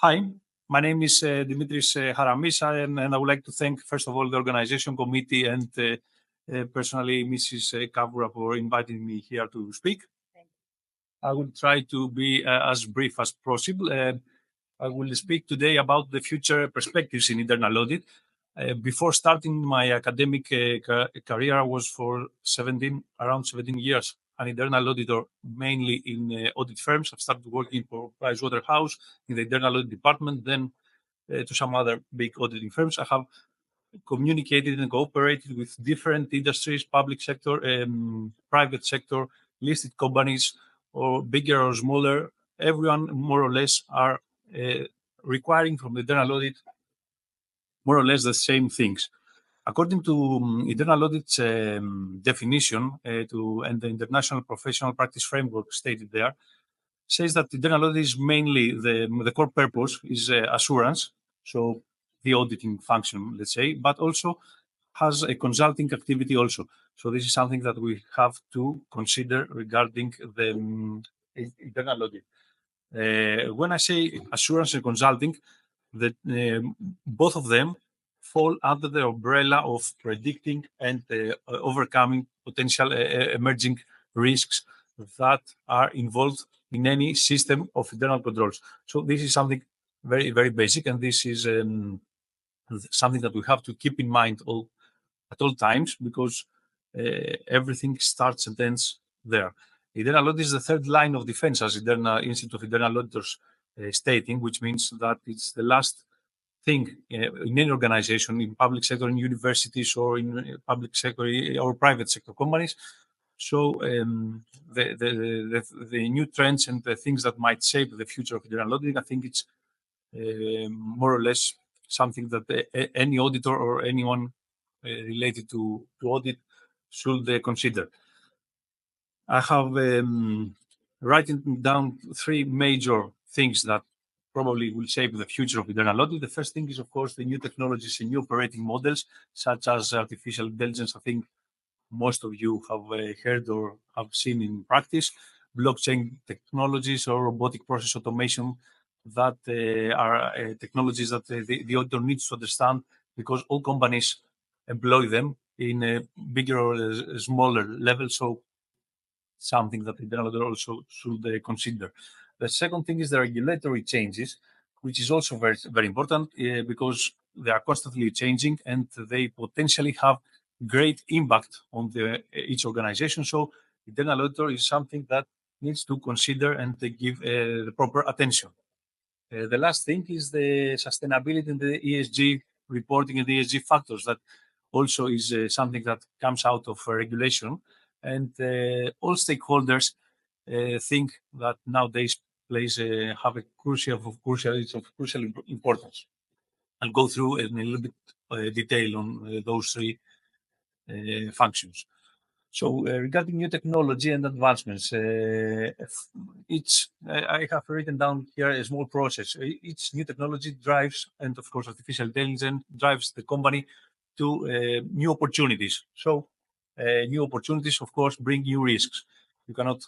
Hi, my name is Dimitrios Charamis, and I would like to thank, first of all, the organization committee and personally Mrs. Kavura for inviting me here to speak. I will try to be as brief as possible. I will speak today about the future perspectives in internal audit. Before starting my academic career, I was for around 17 years, an internal auditor, mainly in audit firms. I've started working for Pricewaterhouse in the internal audit department, then to some other big auditing firms. I have communicated and cooperated with different industries, public sector, private sector, listed companies, or bigger or smaller. Everyone, more or less, are requiring from the internal audit more or less the same things. According to internal audit's definition and the International Professional Practice Framework stated there, says that internal audit is mainly the core purpose is assurance, so the auditing function, let's say, but also has a consulting activity also. So this is something that we have to consider regarding the internal audit. When I say assurance and consulting, that both of them fall under the umbrella of predicting and overcoming potential emerging risks that are involved in any system of internal controls. So this is something very, very basic, and this is something that we have to keep in mind at all times, because everything starts and ends there. Internal audit is the third line of defense, as the Institute of Internal Auditors stating, which means that it's the last thing in any organization, in public sector, in universities, or in public sector or private sector companies. So the new trends and the things that might shape the future of internal auditing, I think it's more or less something that any auditor or anyone related to audit should consider. I have written down three major things that probably will shape the future of internal audit. The first thing is, of course, the new technologies and new operating models, such as artificial intelligence. I think most of you have heard or have seen in practice, blockchain technologies or robotic process automation, that are technologies that the auditor needs to understand, because all companies employ them in a bigger or smaller level. So something that the internal auditor also should consider. The second thing is the regulatory changes, which is also very, very important because they are constantly changing and they potentially have great impact on each organization. So internal auditor is something that needs to consider and give the proper attention. The last thing is the sustainability and the ESG reporting and the ESG factors. That also is something that comes out of regulation, and all stakeholders think that nowadays have a crucial importance. I'll go through in a little bit detail on those three functions. So regarding new technology and advancements, I have written down here a small process. Each new technology drives, and of course artificial intelligence drives the company to new opportunities. So new opportunities, of course, bring new risks. You cannot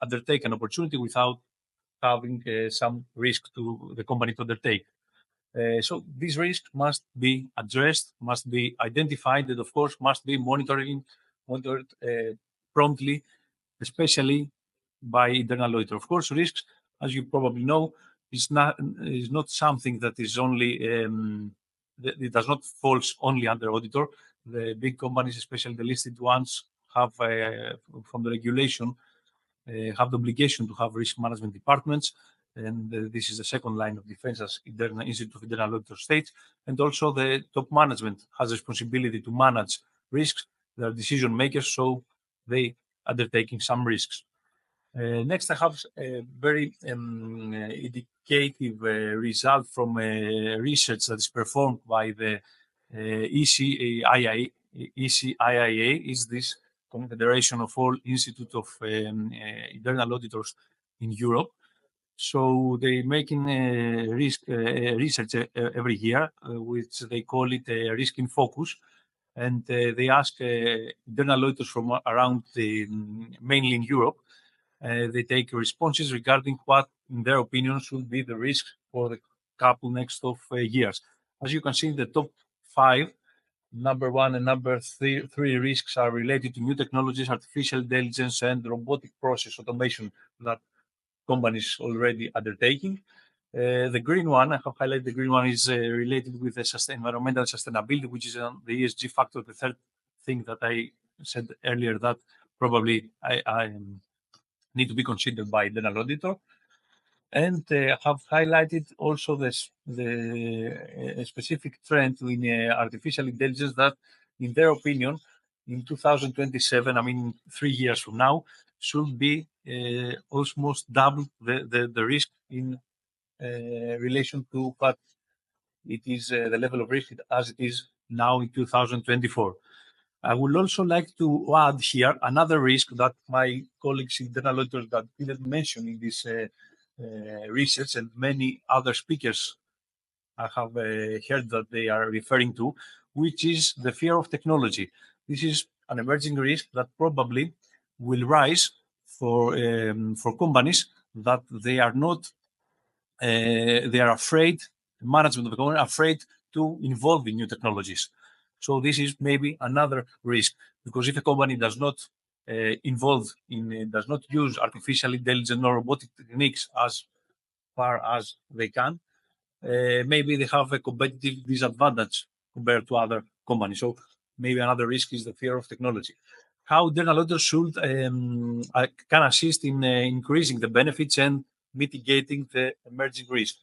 undertake an opportunity without having some risk to the company to undertake. So these risks must be addressed, must be identified, and of course must be monitored promptly, especially by internal auditor. Of course, risks, as you probably know, is not something that is only it does not fall only under auditor. The big companies, especially the listed ones, have from the regulation have the obligation to have risk management departments. And this is the second line of defense, as the Institute of Internal Auditor states. And also the top management has responsibility to manage risks. They are decision makers, so they undertaking some risks. Next, I have a very indicative result from research that is performed by the ECIIA. ECIIA is this Confederation of all Institute of Internal Auditors in Europe. So they making research every year, which they call it risk in focus, and they ask internal auditors from around mainly in Europe. They take responses regarding what in their opinion, should be the risk for the couple next of years. As you can see, the top 5, number 1 and number 3 risks are related to new technologies, artificial intelligence, and robotic process automation that companies already undertaking. The green one, I have highlighted the green one, is related with the environmental sustainability, which is the ESG factor, the third thing that I said earlier that probably I need to be considered by the internal auditor. And have highlighted also the specific trend in artificial intelligence that, in their opinion, in 2027, I mean 3 years from now, should be almost double the risk in relation to what it is, the level of risk as it is now in 2024. I would also like to add here another risk that my colleagues, internal auditors, that didn't mention in this research, and many other speakers I have heard that they are referring to, which is the fear of technology. This is an emerging risk that probably will rise for companies that they are not they are afraid, the management of the company are afraid to involve in new technologies. So this is maybe another risk, because if a company does not does not use artificial intelligence or robotic techniques as far as they can, maybe they have a competitive disadvantage compared to other companies. So maybe another risk is the fear of technology. How internal auditors should can assist in increasing the benefits and mitigating the emerging risk.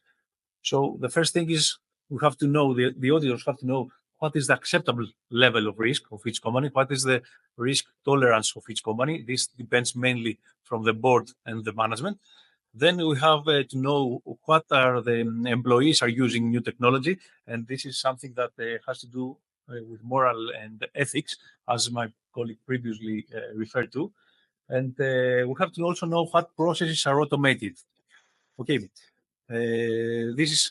So the first thing is we have to know, the auditors have to know what is the acceptable level of risk of each company, what is the risk tolerance of each company. This depends mainly from the board and the management. Then we have to know what are the employees are using new technology, and this is something that has to do with moral and ethics, as my colleague previously referred to. And we have to also know what processes are automated. Okay,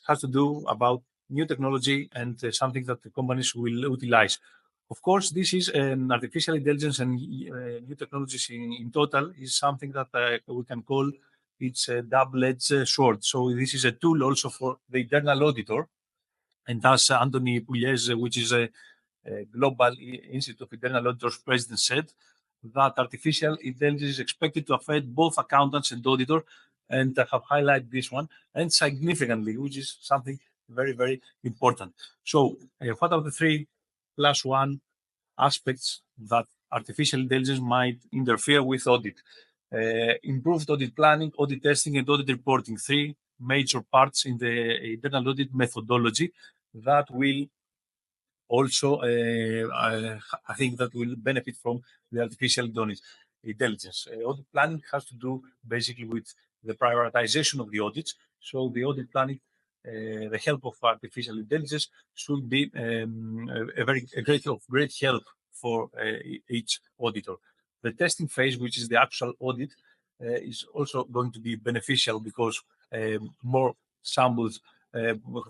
has to do about new technology and something that the companies will utilize. Of course, this is artificial intelligence and new technologies in total is something that we can call it's a double-edged sword. So this is a tool also for the internal auditor, and as Anthony Pugliese, which is a Global Institute of Internal Auditors president, said that artificial intelligence is expected to affect both accountants and auditor, and I have highlighted this one, and significantly, which is something very, very important. So what are the 3+1 aspects that artificial intelligence might interfere with audit? Improved audit planning, audit testing, and audit reporting, 3 major parts in the internal audit methodology that will also, I think that will benefit from the artificial intelligence. Audit planning has to do basically with the prioritization of the audits. So the audit planning, the help of artificial intelligence should be a great help for each auditor. The testing phase, which is the actual audit, is also going to be beneficial because more samples,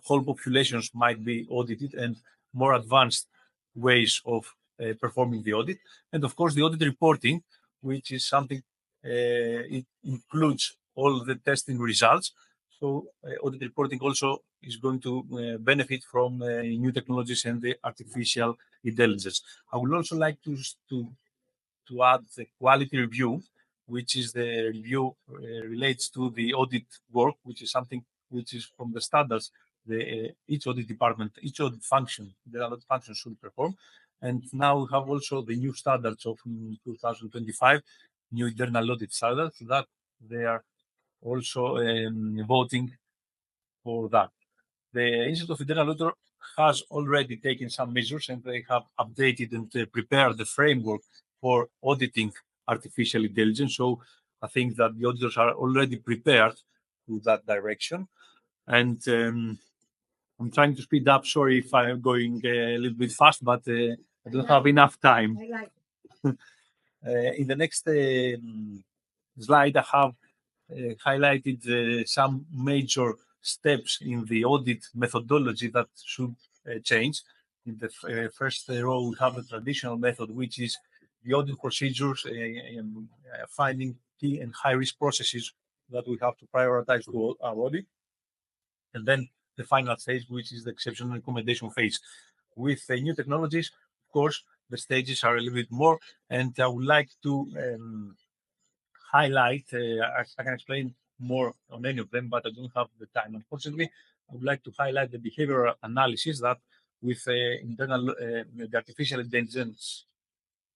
whole populations might be audited, and more advanced ways of performing the audit. And of course, the audit reporting, which is something, it includes all the testing results. So audit reporting also is going to benefit from new technologies and the artificial intelligence. I would also like to add the quality review, which is the review relates to the audit work, which is something which is from the standards each audit department, each audit function, the audit function should perform. And now we have also the new standards of 2025, new internal audit standards, that they are also voting for that. The Institute of Internal Auditor has already taken some measures, and they have updated and prepared the framework for auditing artificial intelligence. So I think that the auditors are already prepared to that direction. And I'm trying to speed up. Sorry if I'm going a little bit fast, but I don't have enough time. In the next slide, I have highlighted some major steps in the audit methodology that should change. In the first row, we have the traditional method, which is the audit procedures, finding key and high-risk processes that we have to prioritize to our audit. And then the final stage, which is the exceptional recommendation phase. With new technologies, of course, the stages are a little bit more, and I would like to highlight, I can explain more on any of them, but I don't have the time, unfortunately. I would like to highlight the behavioral analysis that with the artificial intelligence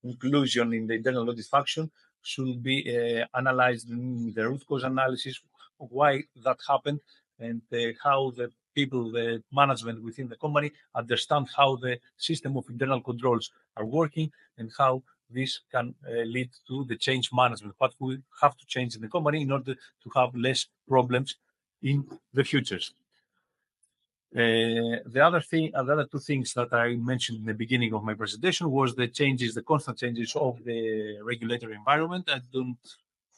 inclusion in the internal audit function should be analyzed in the root cause analysis of why that happened and how the people, the management within the company understand how the system of internal controls are working and how this can lead to the change management, what we have to change in the company in order to have less problems in the futures. The other two things that I mentioned in the beginning of my presentation was the changes, the constant changes of the regulatory environment. I don't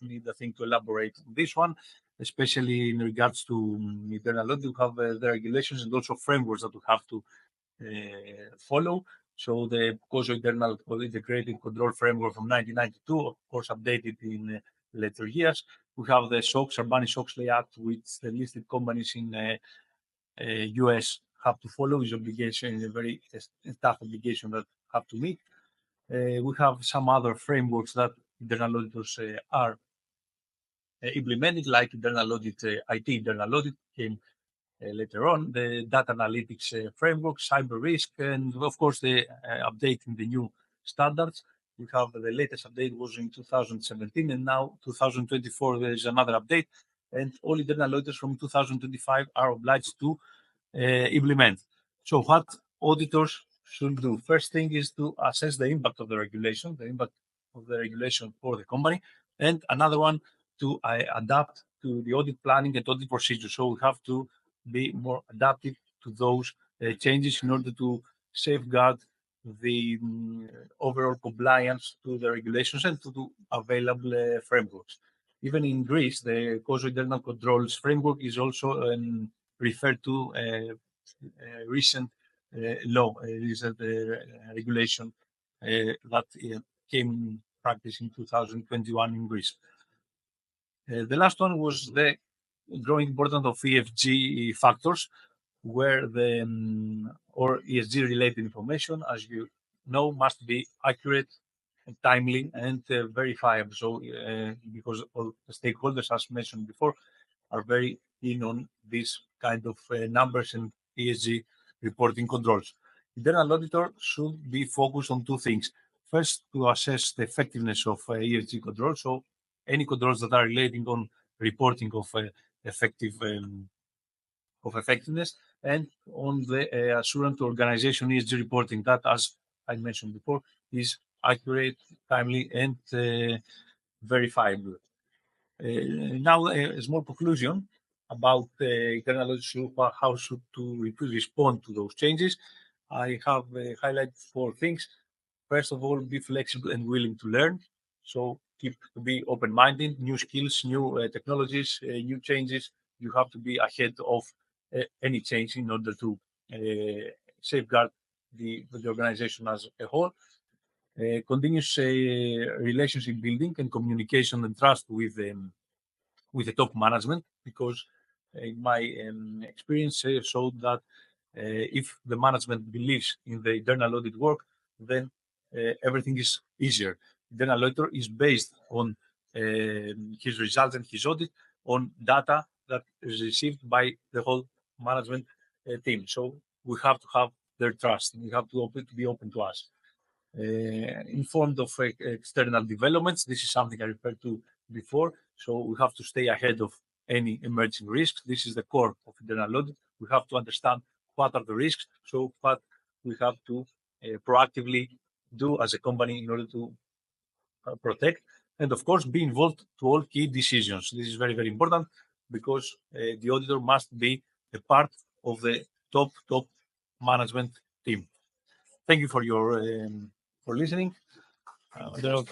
need, I think, to elaborate on this one, especially in regards to internal audit. We have the regulations and also frameworks that we have to follow. So the COSO internal integrated control framework from 1992, of course, updated in later years. We have the SOX, Sarbanes-Oxley Act, which the listed companies in US have to follow. Is obligation, a very tough obligation that have to meet. We have some other frameworks that internal auditors are implemented, like internal audit, IT internal audit came later on, the data analytics framework, cyber risk, and of course the updating the new standards. We have the latest update was in 2017, and now 2024 there is another update, and all internal auditors from 2025 are obliged to implement. So what auditors should do? First thing is to assess the impact of the regulation, for the company, and another one to adapt to the audit planning and audit procedure. So we have to be more adaptive to those changes in order to safeguard the overall compliance to the regulations and to the available frameworks. Even in Greece, the COSO internal controls framework is also referred to recent law, recent regulation that came in practice in 2021 in Greece. The last one was the growing importance of ESG factors, where the or ESG related information, as you know, must be accurate and timely and verifiable. So, because all the stakeholders, as mentioned before, are very keen on these kind of numbers and ESG reporting controls. Internal auditor should be focused on two things. First, to assess the effectiveness of ESG controls. So, any controls that are relating on reporting of effectiveness, and on the assurance to organization ESG reporting that, as I mentioned before, is accurate, timely, and verifiable. Now, a small conclusion about internal audit, how should to respond to those changes. I have highlighted four things. First of all, be flexible and willing to learn. So be open-minded, new skills, new technologies, new changes. You have to be ahead of any change in order to safeguard the organization as a whole. Continuous relationship building and communication and trust with the top management, because in my experience showed that if the management believes in the internal audit work, then everything is easier. Internal auditor is based on his results and his audit on data that is received by the whole management team. So we have to have their trust. We have to be open to us. Informed of external developments. This is something I referred to before. So we have to stay ahead of any emerging risks. This is the core of internal audit. We have to understand what are the risks. So what we have to proactively do as a company in order to protect, and of course be involved to all key decisions. This is very, very important, because the auditor must be a part of the top management team. Thank you for your for listening. I don't know.